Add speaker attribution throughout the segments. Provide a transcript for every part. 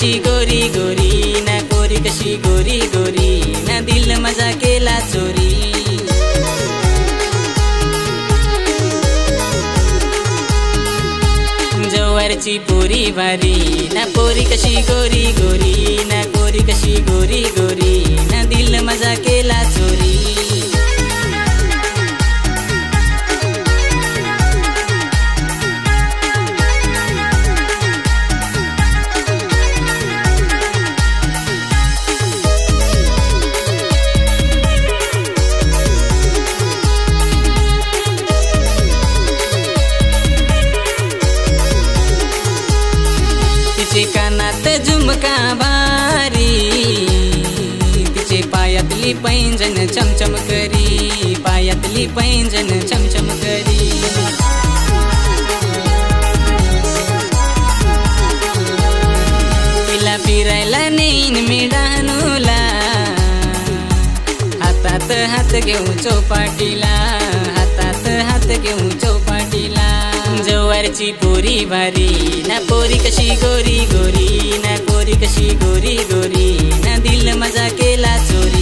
Speaker 1: कशी गोरी गोरी ना पोरी कशी गोरी गोरी ना दिल मजा केला चोरी। जवरची पोरी भारी ना पोरी कशी गोरी गोरी ना पोरी कशी गोरी गोरी ना दिल मजा केला चोरी। तिचे कानात झुमका भारी तिचे पायातली पैंजन चमचम करी पायातली पैंजन चमचम करी। तिला फिरायला नेईन मी डहाणूला हातात हात घेऊन चौपाटीला हातात हात घेऊन चौपाटीला। जवरची पोरी भारी ना पोरी कशी गोरी गोरी ना पोरी कशी गोरी गोरी ना दिल मजा केला चोरी।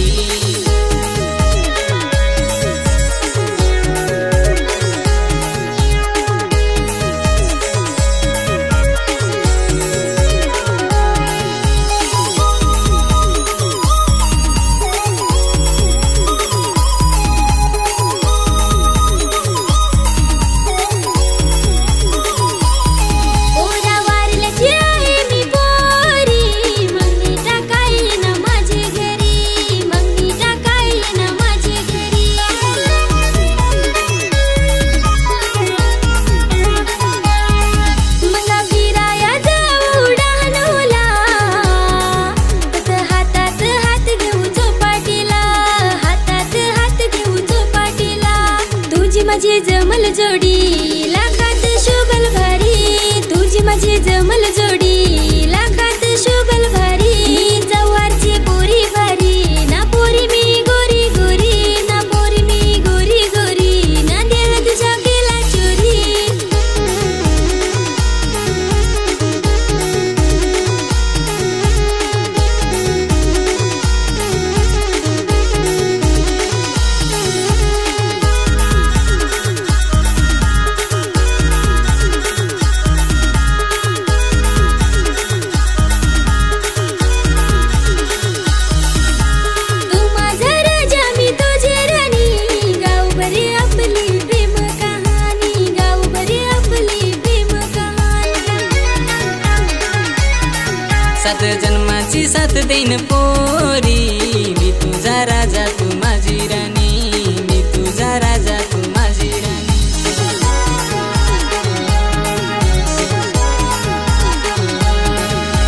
Speaker 2: माझी जमल जोडी लाखात शोभल भारी तुझी माझी जमल जोडी लाखात शोभल भारी। जवरची पोरी भारी ना पोरी मी गोरी गोरी ना पोरी मी गोरी गोरी ना दिल तुझ्या केला चोरी।
Speaker 1: सात जन्माची साथ देईन पोरी मी तुझा राजा तू माझी राणी मी तुझा राजा तू माझी राणी।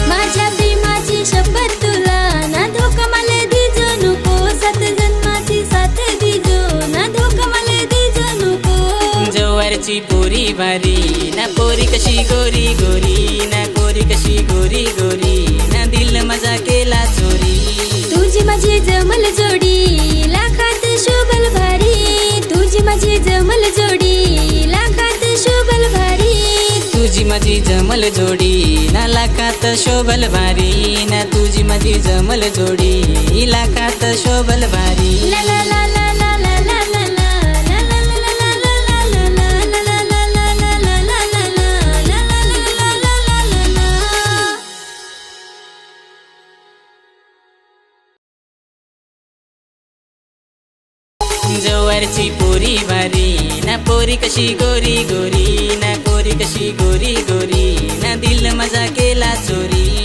Speaker 2: माझ्या प्रेमाची शपथ तुला ना धोका मला दिजो नको सात जन्माची साथ दिजो ना धोका मला दिजो नको।
Speaker 1: जवरची पोरी भारी ना पोरी कशी गोरी गोरी ना पोरी कशी गोरी गोरी ना दिल मजा केला चोरी।
Speaker 2: तुझी माझी जमल जोडी लाखात शोभल भारी तुझी माझी जमल जोडी लाखात शोभल भारी।
Speaker 1: तुझी माझी जमल जोडी ना लाखात शोभल भारी ना तुझी माझी जमल जोडी लाखात शोभल भारी।
Speaker 2: ला ला ला ला ला ला ला ला ला
Speaker 1: जवरची पोरी भारी ना पोरी कशी गोरी गोरी ना पोरी कशी गोरी गोरी ना दिल मजा केला चोरी।